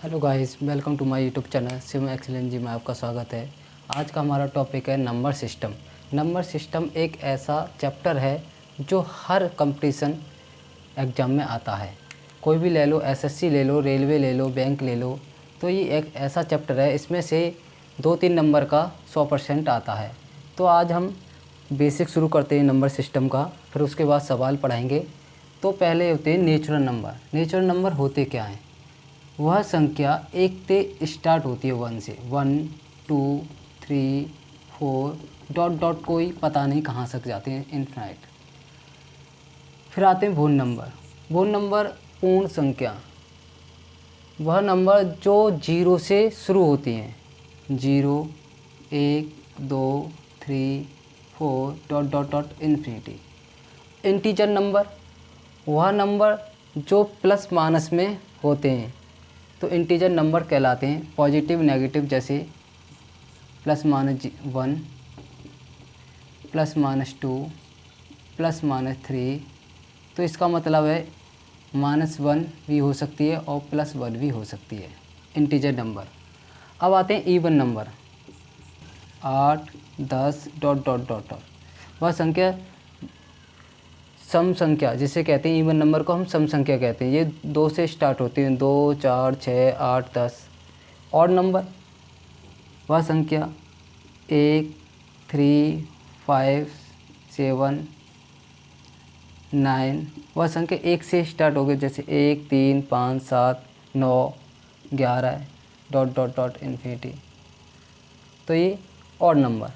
Hello guys, welcome to my YouTube channel sim excellence जी में आपका स्वागत है। आज का हमारा टॉपिक है नंबर सिस्टम। नंबर सिस्टम एक ऐसा चैप्टर है जो हर कंपटीशन एग्ज़ाम में आता है। कोई भी ले लो, एसएससी ले लो, रेलवे ले लो, बैंक ले लो, तो ये एक ऐसा चैप्टर है, इसमें से 2-3 नंबर का 100% आता है। तो आज हम बेसिक शुरू करते हैं नंबर सिस्टम का, फिर उसके बाद सवाल पढ़ाएंगे। तो पहले होते हैं नेचुरल नंबर। नेचुरल नंबर होते क्या हैं? वह संख्या एक से स्टार्ट होती है, 1 से। 1 2 3 4 डॉट डॉट कोई पता नहीं कहाँ तक जाते हैं, इनफाइनाइट। फिर आते हैं पूर्ण नंबर। पूर्ण नंबर पूर्ण संख्या, वह नंबर जो 0 से शुरू होती हैं। 0 1 2 3 4 dot dot dot infinity. Integer number, वह नंबर जो प्लस माइनस में होते हैं, तो इंटीजर नंबर कहलाते हैं। पॉजिटिव नेगेटिव, जैसे +-1 +-2 +-3, तो इसका मतलब है -1 भी हो सकती है और +1 भी हो सकती है, इंटीजर नंबर। अब आते हैं even number. 8 10 dot dot dot dot वह संख्या सम संख्या जिसे कहते हैं, इवन नंबर को हम सम संख्या कहते हैं। ये 2 से स्टार्ट होती हैं, 2 4 6 8 10। ऑड नंबर, वह संख्या 1 3 5 7 9, वह संख्या 1 से स्टार्ट हो गई, जैसे 1 3 5 7 9 11 डॉट डॉट डॉट इन्फिनिटी। तो ये ऑड नंबर।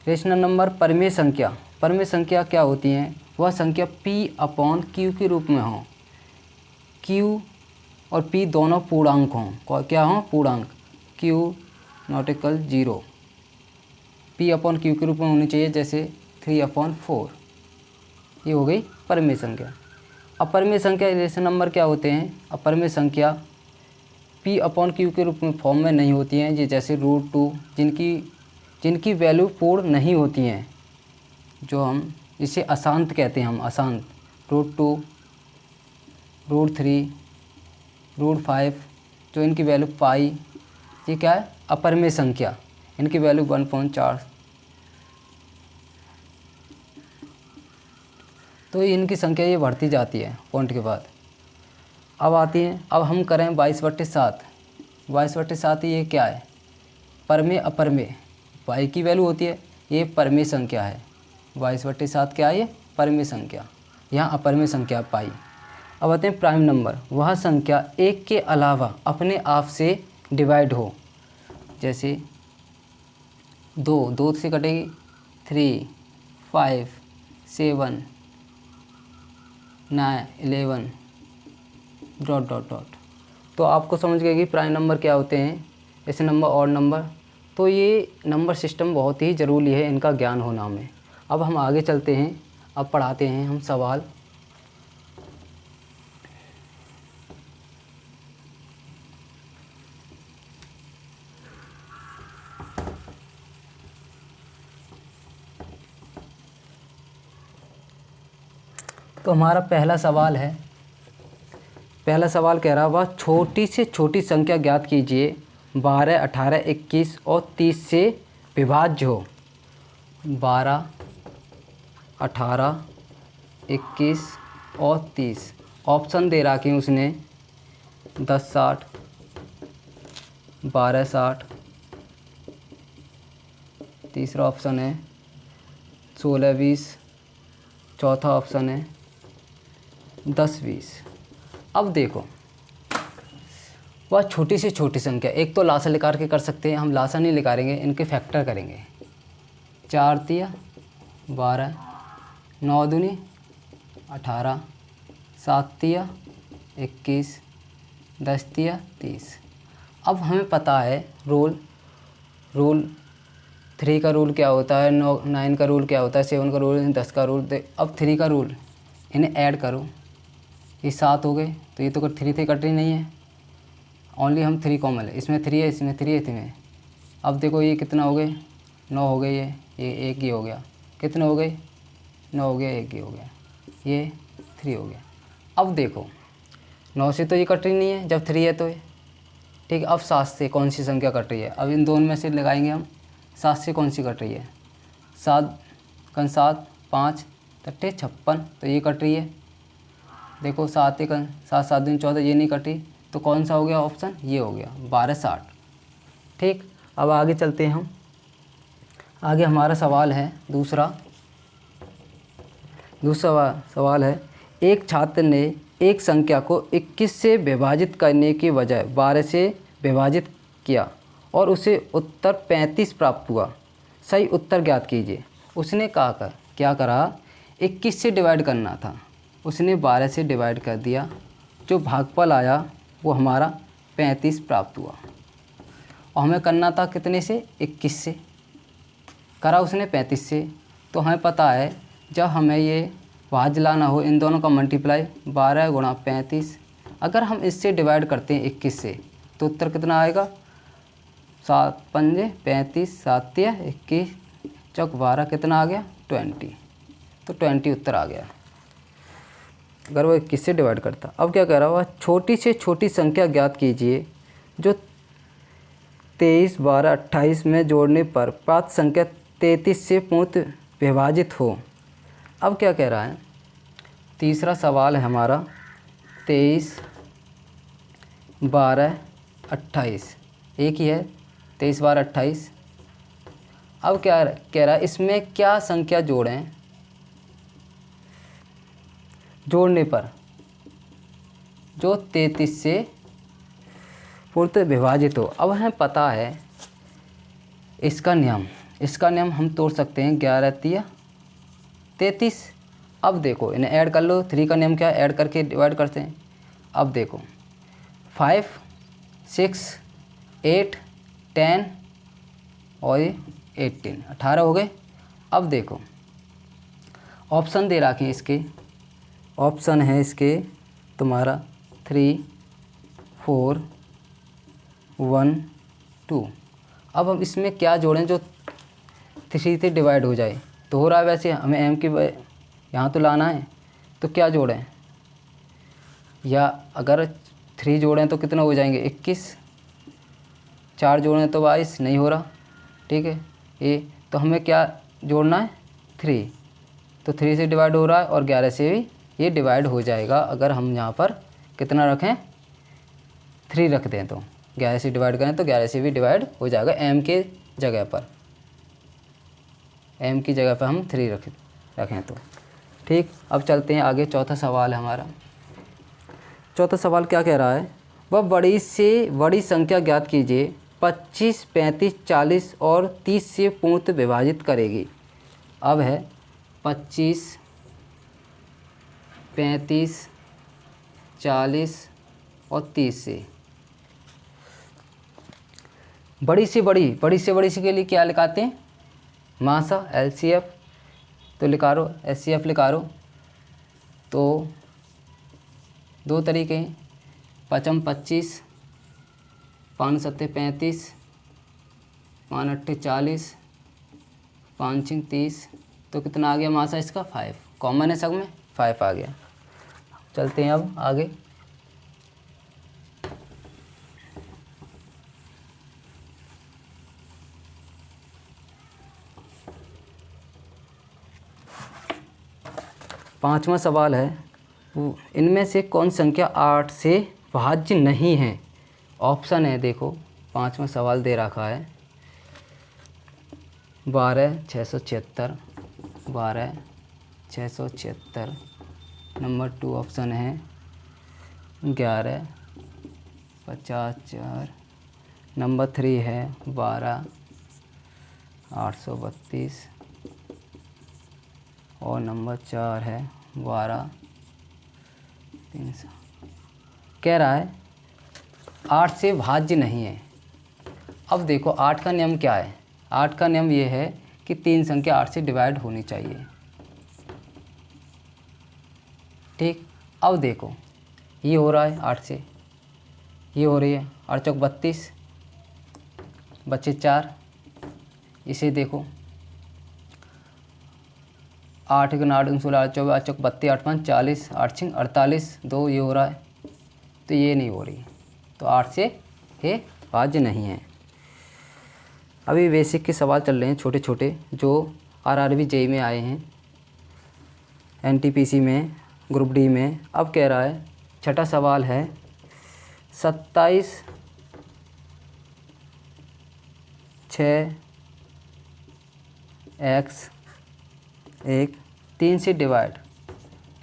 रेशनल नंबर, परमेय संख्या। परमेय संख्या क्या होती हैं? वह संख्या P/Q के रूप में हो। Q और P दोनों पूर्णांक हों। क्या हों? पूर्णांक। Q ≠ 0 P/Q के रूप में होनी चाहिए, जैसे 3/4। ये हो गई परमेय संख्या। अपरिमेय संख्या रेशनल नंबर क्या होते हैं? अपरिमेय संख्या P/Q के रूप में फॉर्म में नहीं होती हैं, ये जैसे √2, जिनकी वैल्यू पूर्ण नहीं होती हैं, जो हम इसे अशांत कहते हैं। हम अशांत, √2 √3 √5, जो इनकी वैल्यू पाई, ये क्या है? अपरिमेय संख्या। इनकी वैल्यू 1.4। तो इनकी संख्या ये बढ़ती जाती है पॉइंट के बाद। अब आती हैं, अब हम करें 22/7। 22/7 ये क्या है? परमेय अपरिमेय। y की वैल्यू होती है, ये परमेय संख्या है। 22/7 क्या है? ये परमेय संख्या। यहाँ अपरिमेय संख्या पाई। अब आते हैं प्राइम नंबर। वह संख्या 1 के अलावा अपने आप से डिवाइड हो, जैसे 2 से कटेगी, 3 5 7 9 11 डॉट डॉट डॉट। तो आपको समझ गए कि प्राइम नंबर क्या होते हैं, ऐसे नंबर, ऑड नंबर। तो ये नंबर सिस्टम बहुत ही ज़रूरी है, इनका ज्ञान होना हमें। अब हम आगे चलते हैं, अब पढ़ाते हैं हम सवाल। तो हमारा पहला सवाल है, पहला सवाल कह रहा, वह छोटी से छोटी संख्या ज्ञात कीजिए 12 18 21 और 30 से विभाज्य हो। 12 18 21 और 30। ऑप्शन दे रखी उसने 10 60 12 60। तीसरा ऑप्शन है 16 20। चौथा ऑप्शन है 10 20। अब देखो, वह छोटी से छोटी संख्या, एक तो लासा निकाल के कर सकते हैं, हम लासा नहीं निकालेंगे, इनके फैक्टर करेंगे। 4 तिया 12, 9 दूनी 18, 7 तिया 21, 10 तिया 30। अब हमें पता है रूल 3 का रूल क्या होता है, 9 का रूल क्या होता है, 7 का रूल, 10 का रूल। अब 3 का रूल, इन्हें ऐड करो, ये 7 हो गए। तो ये तो 3 थे, कट रही नहीं है, ओनली हम 3 कॉमन है, इसमें 3 है, इसमें 3 है, इसमें। अब देखो ये कितना हो गए, 9 हो गए। ये 1 ये हो गया, कितने हो गए, 9 हो गया, 1 ये हो गया, ये 3 हो गया। अब देखो 9 से तो ये कट रही नहीं है, जब 3 है तो ये ठीक है। अब 7 से कौन सी संख्या कट रही है, अब इन दोनों में से लगाएंगे हम। 7 से कौन सी कट रही है, 7 कन 7 5 तट्ठे 56, तो ये कट रही है। देखो 7 एक 7 7 दूनी 14, ये नहीं कटी, तो कौन सा हो गया ऑप्शन, ये हो गया 12 60। ठीक, अब आगे चलते हैं हम। आगे हमारा सवाल है दूसरा सवाल है, एक छात्र ने एक संख्या को 21 से विभाजित करने की बजाय 12 से विभाजित किया और उसे उत्तर 35 प्राप्त हुआ। सही उत्तर ज्ञात कीजिए। उसने क्या करा, 21 से डिवाइड करना था, उसने 12 से डिवाइड कर दिया, जो भागफल आया वो हमारा 35 प्राप्त हुआ। और हमें करना था कितने से, 21 से, करा उसने 35 से। तो हमें पता है जब हमें ये भाज्य लाना हो, इन दोनों का मल्टीप्लाई 12 गुणा 35, अगर हम इससे डिवाइड करते हैं 21 से, तो उत्तर कितना आएगा, 7 पंजे 35, 7 21, चौक 12, कितना आ गया 20, तो 20 उत्तर आ गया अगर वो 21 से डिवाइड करता। अब क्या कह रहा हुआ, छोटी से छोटी संख्या ज्ञात कीजिए जो 23, 12, 28 में जोड़ने पर प्राप्त संख्या 33 से पूर्ण विभाजित हो। अब क्या कह रहा है, तीसरा सवाल है हमारा 23, 12, 28, एक ही है 23, 12, 28। अब क्या कह रहा है, इसमें क्या संख्या जोड़ें, जोड़ने पर जो 33 से पूर्ण विभाजित हो। अब हमें पता है इसका नियम हम तोड़ सकते हैं, 11 3 33। अब देखो इन्हें ऐड कर लो, 3 का नियम क्या है, ऐड करके डिवाइड करते हैं। अब देखो 5 6 8 10 और ये 18, 18 हो गए। अब देखो ऑप्शन दे रखे हैं, इसके ऑप्शन है इसके तुम्हारा 3 4 1 2। अब हम इसमें क्या जोड़ें जो 3 से डिवाइड हो जाए, तो हो रहा है वैसे, हमें एम की यहाँ तो लाना है, तो क्या जोड़ें, या अगर 3 जोड़ें तो कितना हो जाएंगे 21, 4 जोड़ें तो 22, नहीं हो रहा। ठीक है, ये तो हमें क्या जोड़ना है 3, तो 3 से डिवाइड हो रहा है और 11 से भी ये डिवाइड हो जाएगा। अगर हम यहाँ पर कितना रखें, 3 रख दें, तो 11 से डिवाइड करें तो 11 से भी डिवाइड हो जाएगा, एम के जगह पर, एम की जगह पर हम 3 रखें तो। ठीक, अब चलते हैं आगे। चौथा सवाल है हमारा। चौथा सवाल क्या कह रहा है, वह बड़ी से बड़ी संख्या ज्ञात कीजिए 25, 35, 40 और 30 से पूर्ण विभाजित करेगी। अब है 25, 35, 40 और 30 से बड़ी से बड़ी के लिए क्या लिखाते हैं, मासा LCF, तो लिखा रो SCF लिखा रो। तो 2 तरीके हैं, 5 25, 5 7 35, 5 8 40, 5 6 30, तो कितना आ गया मासा इसका 5, कॉमन है सब में 5 आ गया। चलते हैं अब आगे। पांचवा सवाल है, इनमें से कौन संख्या 8 से भाज्य नहीं है। ऑप्शन है, देखो पांचवा सवाल दे रखा है 12 676, 12 676। नंबर 2 ऑप्शन है 11 54। नंबर 3 है 12 832 और नंबर 4 है 12 300। कह रहा है 8 से भाज्य नहीं है। अब देखो 8 का नियम क्या है, 8 का नियम ये है कि 3 संख्या 8 से डिवाइड होनी चाहिए। ठीक, अब देखो ये हो रहा है 8 से, ये हो रही है 8 चौक 32, बच्चे 4। इसे देखो 8 गुना 8 16 8 24 8 चौक 32 8 5 40 8 6 48, 2 ये हो रहा है, तो ये नहीं हो रही, तो 8 से ये भाज्य नहीं है। अभी बेसिक के सवाल चल रहे हैं छोटे छोटे, जो आरआरबी जेईई में आए हैं, एनटीपीसी में, ग्रुप डी में। अब कह रहा है, छठा सवाल है 27(6)(x) 3 से डिवाइड,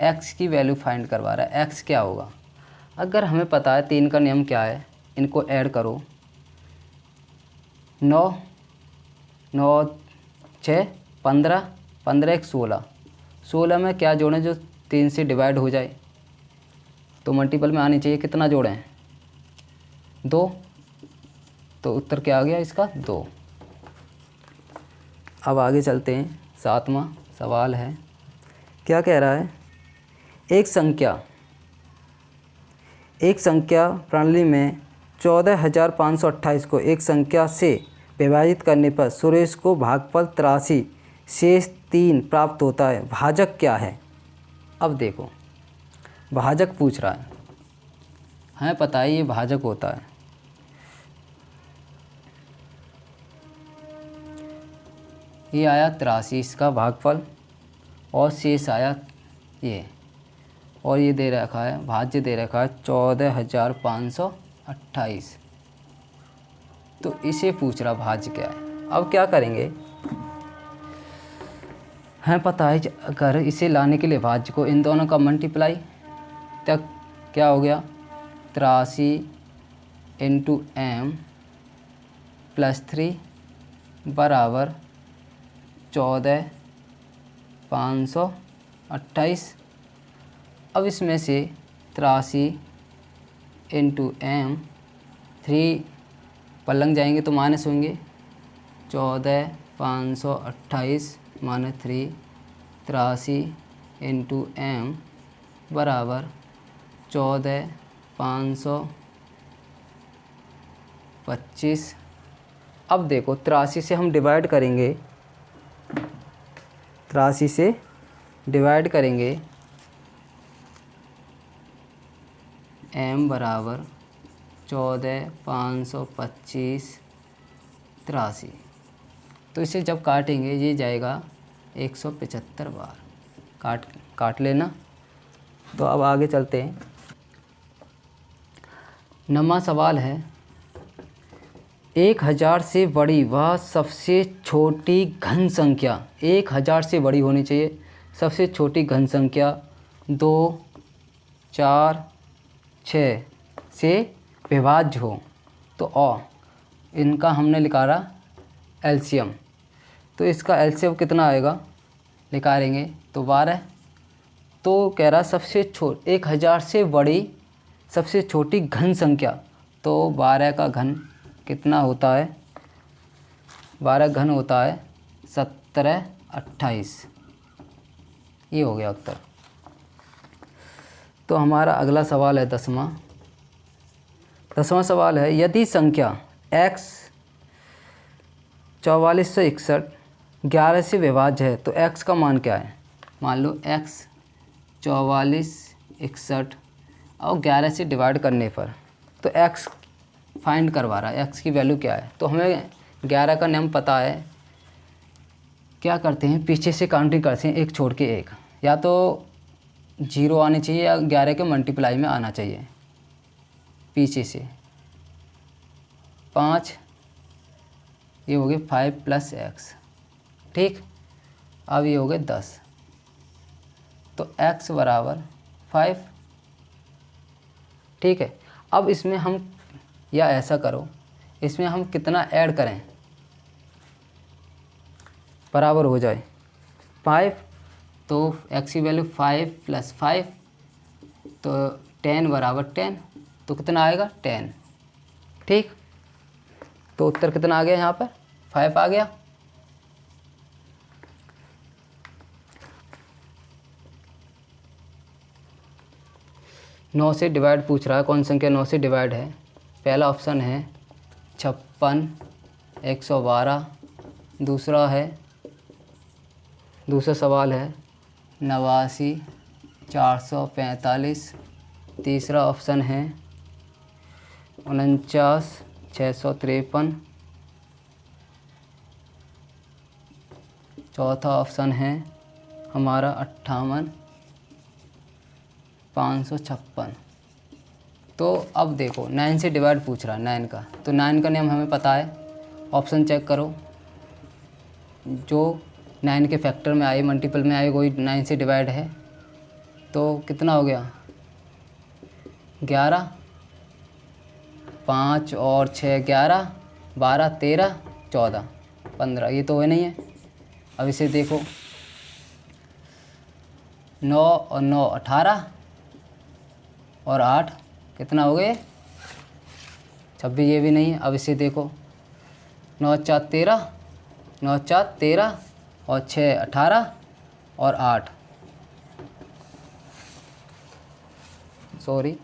x की वैल्यू फाइंड करवा रहा है। x क्या होगा? अगर हमें पता है 3 का नियम क्या है, इनको ऐड करो। 9 9 6 15 15 1 16, 16 में क्या जोड़ें जो 3 से डिवाइड हो जाए, तो मल्टीपल में आनी चाहिए। कितना जोड़ें? 2। तो उत्तर क्या आ गया इसका? 2। अब आगे चलते हैं। 7वां सवाल है, क्या कह रहा है? एक संख्या प्रणाली में 14,528 को एक संख्या से विभाजित करने पर सुरेश को भागफल 83 शेष 3 प्राप्त होता है। भाजक क्या है? अब देखो, भाजक पूछ रहा है, हमें पता है ये भाजक होता है। ये आया 83 इसका भागफल, और शेष आया ये, और ये दे रखा है, भाज्य दे रखा है 14,528। तो इसे पूछ रहा भाज्य क्या है। अब क्या करेंगे, हमें पता है अगर इसे लाने के लिए भाज्य को इन दोनों का मल्टीप्लाई, तब क्या हो गया? 83 × m + 3 बराबर 14,528। अब इसमें से 83 × m, 3 पलंग जाएंगे तो माइनस होंगे। 14,528 माइनस 3, 83 × m बराबर 14,525। अब देखो 83 से हम डिवाइड करेंगे, 83 से डिवाइड करेंगे, m बराबर 14,525 83। तो इसे जब काटेंगे ये जाएगा 175 बार। काट लेना। तो अब आगे चलते हैं। 9वां सवाल है, 1000 से बड़ी वह सबसे छोटी घन संख्या, 1000 से बड़ी होनी चाहिए, सबसे छोटी घन संख्या 2 4 6 से विभाज्य हो। तो इनका हमने निकाला एलसीएम, तो इसका एलसीएम कितना आएगा निकालेंगे तो 12। तो कह रहा सबसे 1000 से बड़ी सबसे छोटी घन संख्या, तो 12 का घन कितना होता है? 12 घन होता है 17 28। ये हो गया उत्तर। तो हमारा अगला सवाल है 10वां। 10वां सवाल है, यदि संख्या x 4461 11 से विभाज्य है तो x का मान क्या है? मान लो x 4461 और 11 से डिवाइड करने पर, तो x फाइंड करवा रहा है, x की वैल्यू क्या है? तो हमें 11 का नियम पता है। क्या करते हैं, पीछे से काउंटिंग करते हैं, एक छोड़ के एक, या तो 0 आनी चाहिए या 11 के मल्टीप्लाई में आना चाहिए। पीछे से 5, ये हो गए 5 + x, ठीक। अब ये हो गए 10, तो x बराबर 5, ठीक है। अब इसमें हम, या ऐसा करो, इसमें हम कितना ऐड करें बराबर हो जाए 5, तो x की वैल्यू 5 + 5, तो 10 बराबर 10, तो कितना आएगा 10, ठीक। तो उत्तर कितना आ गया यहाँ पर? 5 आ गया। नौ से डिवाइड पूछ रहा है, कौन संख्या 9 से डिवाइड है? पहला ऑप्शन है 56 112, दूसरा सवाल है 89 445, तीसरा ऑप्शन है 49 653। चौथा ऑप्शन है हमारा 58 556। तो अब देखो 9 से डिवाइड पूछ रहा है 9 का, तो 9 का नियम हमें पता है। ऑप्शन चेक करो, जो 9 के फैक्टर में आए, मल्टीपल में आए, वही 9 से डिवाइड है। तो कितना हो गया 11, 5 और 6 11, 12 13 14 15, ये तो है नहीं है। अब इसे देखो 9 और 9 18 और 8 कितना हो गए 26, ये भी नहीं है। अब इसे देखो 9 4 13, 9 4 13 और 6 18 और 8, सॉरी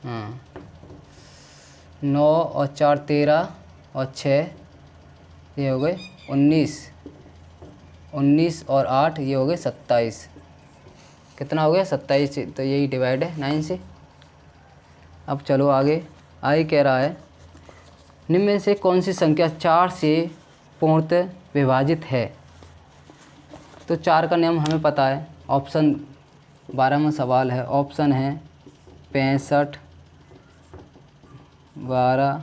हाँ 9 और 4 13 और 6 ये हो गए 19, 19 और 8 ये हो गए 27। कितना हो गया 27, तो यही डिवाइड है 9 से। अब चलो आगे, आई कह रहा है निम्न में से कौन सी संख्या 4 से पूर्णतः विभाजित है। तो 4 का नियम हमें पता है। ऑप्शन 12वां सवाल है, ऑप्शन है 65 12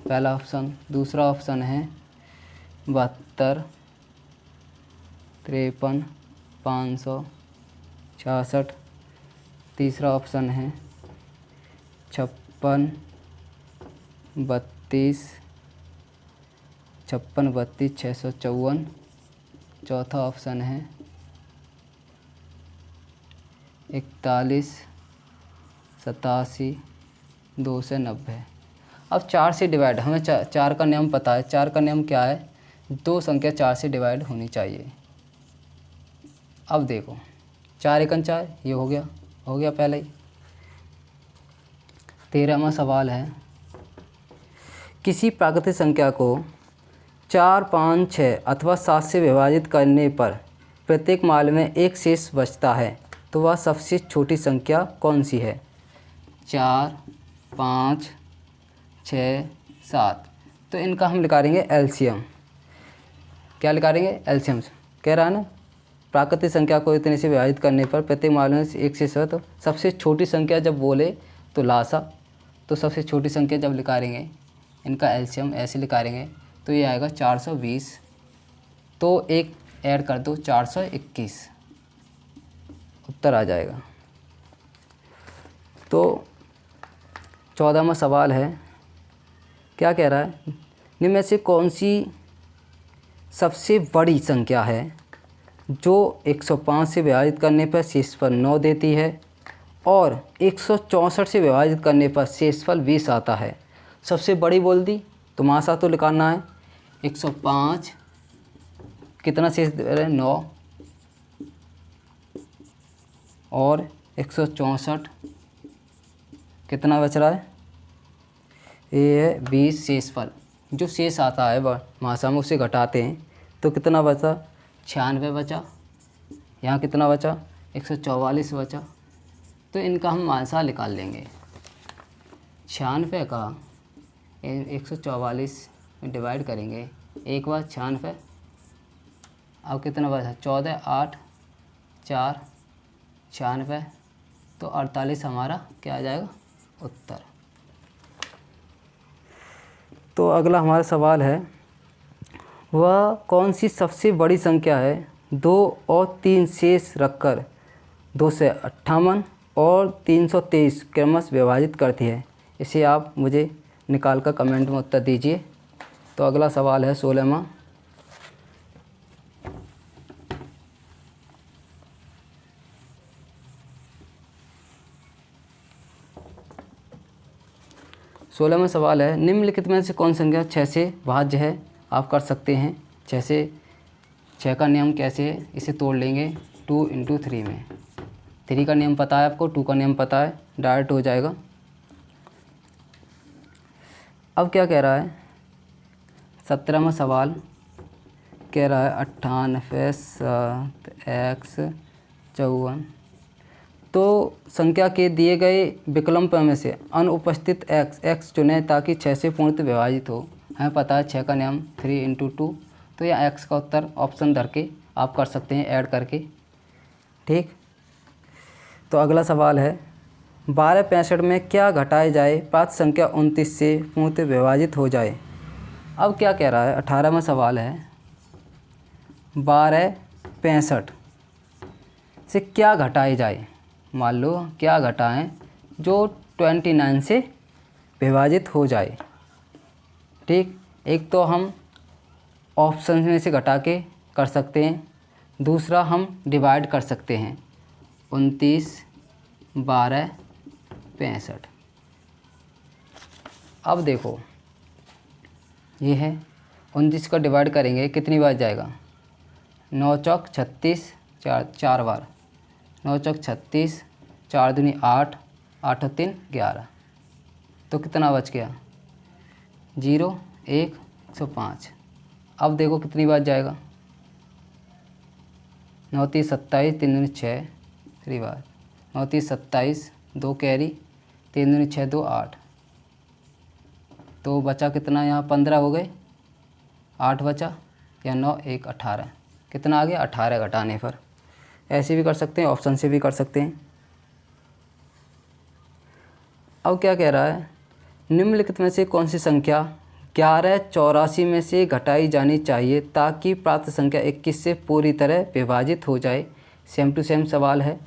पहला ऑप्शन, दूसरा ऑप्शन है 72 53 566, तीसरा ऑप्शन है 56 32 56 32 654, चौथा ऑप्शन है 41 87 290। अब 4 से डिवाइड, हमें 4 का नियम पता है। 4 का नियम क्या है, दो संख्या 4 से डिवाइड होनी चाहिए। अब देखो 4 एकन 4, ये हो गया पहले ही। 13वां सवाल है किसी प्राकृतिक संख्या को 4 5 6 अथवा 7 से विभाजित करने पर प्रत्येक मान में एक शेष बचता है, तो वह सबसे छोटी संख्या कौन सी है। 4 5 6 7, तो इनका हम निकालेंगे एलसीएम। क्या निकालेंगे एलसीएम। कह रहा है ना प्राकृतिक संख्या को इतने से विभाजित करने पर प्रत्येक मान में से एक शेष है, तो सबसे छोटी संख्या जब बोले तो लासा, तो सबसे छोटी संख्या जब निकालेंगे इनका एलसीएम ऐसे निकालेंगे तो ये आएगा 420। तो एक ऐड कर दो 421, उत्तर आ जाएगा। तो 14वां सवाल है, क्या कह रहा है निम्न में से कौन सी सबसे बड़ी संख्या है जो 105 से विभाजित करने पर शेषफल 9 देती है और 164 से विभाजित करने पर शेषफल 20 आता है। सबसे बड़ी बोल दी तो मासा तो निकालना है। 105 कितना शेष दे रहे हैं 9 और 164 कितना बच रहा है, ये है 20 शेषफल। जो शेष आता है मासा में उसे घटाते हैं तो कितना बचा 96 बचा। यहाँ कितना बचा 144 बचा। तो इनका हम मासा निकाल लेंगे। 96 का 144 में डिवाइड करेंगे एक बार 96। अब कितना बचा 14 8 4 96, तो 48 हमारा क्या आ जाएगा उत्तर। तो अगला हमारा सवाल है वह कौन सी सबसे बड़ी संख्या है 2 और 3 शेष रखकर 258 और 323 क्रमश विभाजित करती है। इसे आप मुझे निकाल कर कमेंट में उत्तर दीजिए। तो अगला सवाल है 16वां, सवाल है निम्नलिखित में से कौन संख्या 6 से भाज्य है। आप कर सकते हैं 6 से। 6 का नियम कैसे है, इसे तोड़ लेंगे 2 × 3 में। 3 का नियम पता है आपको, 2 का नियम पता है, डायरेक्ट हो जाएगा। अब क्या कह रहा है 17वां सवाल कह रहा है 98 7 x 54। तो संख्या के दिए गए विकल्प में से अनुपस्थित x चुनें ताकि 6 से पूर्णतः विभाजित हो। हमें पता है 6 का नियम 3 × 2, तो यह x का उत्तर ऑप्शन धर के आप कर सकते हैं ऐड करके। ठीक, तो अगला सवाल है 12×65 में क्या घटाया जाए प्राप्त संख्या 29 से पूर्णतः विभाजित हो जाए। अब क्या कह रहा है, 18वां सवाल है 12×65 से क्या घटाए जाए। मान लो क्या घटाएं जो 29 से विभाजित हो जाए। ठीक, एक तो हम ऑप्शन में से घटा के कर सकते हैं, दूसरा हम डिवाइड कर सकते हैं 29 12×65। अब देखो ये है 29 का डिवाइड करेंगे कितनी बार जाएगा, 9 चौक 36 4 बार, 9 चौक 36 4 दूनी 8 8 और 3 11, तो कितना बच गया 0 1 105। अब देखो कितनी बार जाएगा, 9 3 27 3 दूनी 6 3 बार, 9 3 27 2 कैरी 3 दूनी 6 2 8, तो बचा कितना यहाँ 15 हो गए, 8 बचा या 9 1 18, कितना आ गया 18 घटाने पर। ऐसे भी कर सकते हैं, ऑप्शन से भी कर सकते हैं। अब क्या कह रहा है, निम्नलिखित में से कौन सी संख्या 1184 में से घटाई जानी चाहिए ताकि प्राप्त संख्या 21 से पूरी तरह विभाजित हो जाए। सेम टू सेम सवाल है,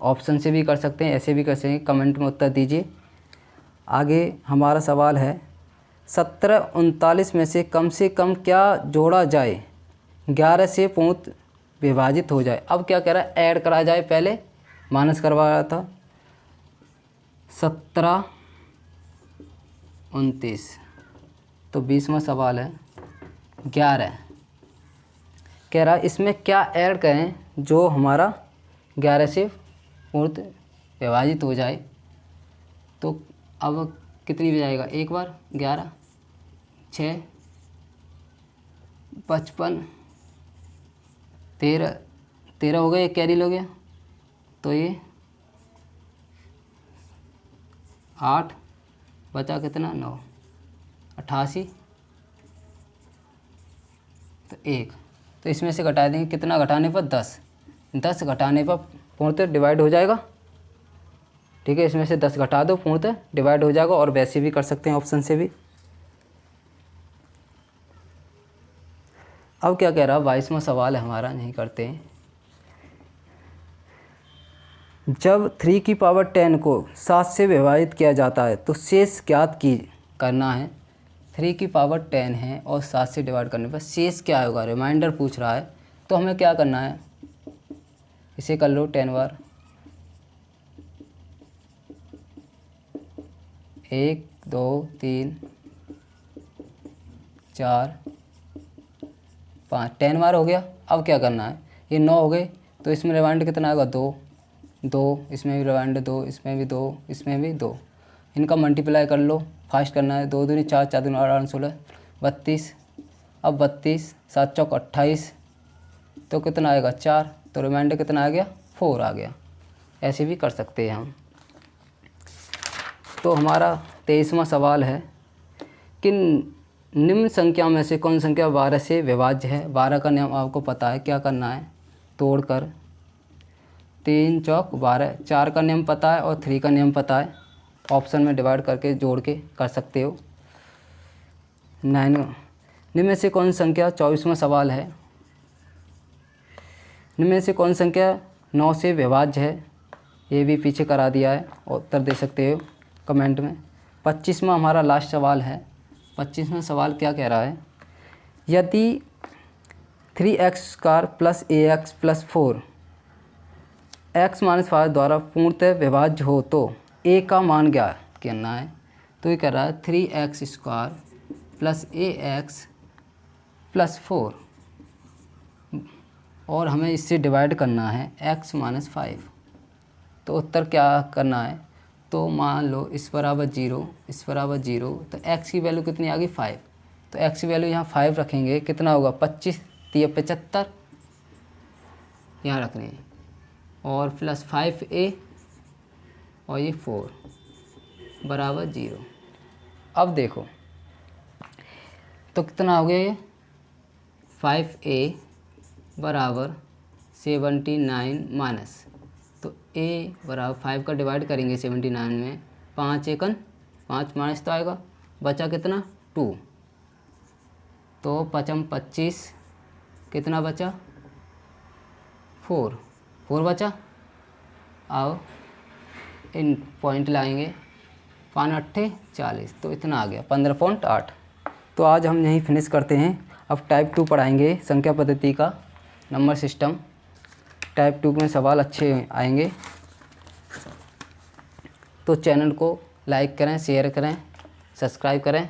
ऑप्शन से भी कर सकते हैं, ऐसे भी कर सकते हैं। कमेंट में उत्तर दीजिए। आगे हमारा सवाल है 1739 में से कम क्या जोड़ा जाए 11 से पूर्ण विभाजित हो जाए। अब क्या कह रहा है, ऐड करा जाए, पहले माइनस करवा रहा था। 17 29, तो 20वां सवाल है 11, कह रहा है इसमें क्या ऐड करें जो हमारा 11 से पूर्ण विभाजित हो जाए। तो अब कितनी बजाएगा, एक बार 11 6 55 13 हो गया, एक कैरी हो गया, तो ये 8 बचा कितना 9 88, तो 1, तो इसमें से घटा देंगे कितना, घटाने पर 10 घटाने पर पूर्णतः डिवाइड हो जाएगा। ठीक है, इसमें से 10 घटा दो, पूर्णतः डिवाइड हो जाएगा। और वैसे भी कर सकते हैं, ऑप्शन से भी। अब क्या कह रहा है, 22वां सवाल है हमारा, नहीं करते हैं। जब 3 की पावर 10 को 7 से विभाजित किया जाता है तो शेष ज्ञात की करना है। 3 की पावर 10 है और 7 से डिवाइड करने पर शेष क्या होगा, रिमाइंडर पूछ रहा है। तो हमें क्या करना है, इसे कर लो 10 बार, 1 2 3 4 5 10 बार हो गया। अब क्या करना है, ये 9 हो गए, तो इसमें रिमाइंडर कितना आएगा 2 2, इसमें भी रिमाइंडर 2, इसमें भी 2, इसमें भी 2, इनका मल्टीप्लाई कर लो, फास्ट करना है। 2 दूनी 4 4 दूनी 8 16 32, अब 32 7 चौक 28, तो कितना आएगा 4, तो रिमाइंडर कितना आ गया 4 आ गया। ऐसे भी कर सकते हैं हम। तो हमारा 23वां सवाल है कि निम्न संख्या में से कौन संख्या 12 से विभाज्य है। 12 का नियम आपको पता है, क्या करना है, तोड़कर 3 चौक 12, 4 का नियम पता है और 3 का नियम पता है। ऑप्शन में डिवाइड करके जोड़ के कर सकते हो। 9 निम्न में से कौन संख्या, 24वां सवाल है, निम्न में से कौन संख्या 9 से विभाज्य है। ये भी पीछे करा दिया है, उत्तर दे सकते हो कमेंट में। 25वां हमारा लास्ट सवाल है। 25वां सवाल क्या कह रहा है, यदि 3x² + ax + 4 x - 5 द्वारा पूर्णतः विभाज्य हो तो a का मान क्या करना है। तो ये कह रहा है 3x² + ax + 4 और हमें इससे डिवाइड करना है x - 5। तो उत्तर क्या करना है, तो मान लो इस बराबर 0, इस बराबर 0, तो x की वैल्यू कितनी आ गई 5, तो x की वैल्यू यहाँ 5 रखेंगे, कितना होगा 25 3 75 यहाँ रखने हैं, और +5a और ये 4 बराबर 0। अब देखो तो कितना हो गया ये 5a बराबर 79 माइनस, तो a बराबर 5 का डिवाइड करेंगे 79 में, 5 एकन 5 माइनस तो आएगा, बचा कितना 2, तो 5 25, कितना बचा 4 बचा। आओ इन पॉइंट लाएंगे, 5 अट्ठे 40, तो इतना आ गया 15.8। तो आज हम यहीं फिनिश करते हैं। अब टाइप 2 पढ़ाएंगे संख्या पद्धति का नंबर सिस्टम। टाइप 2 में सवाल अच्छे आएंगे, तो चैनल को लाइक करें, शेयर करें, सब्सक्राइब करें।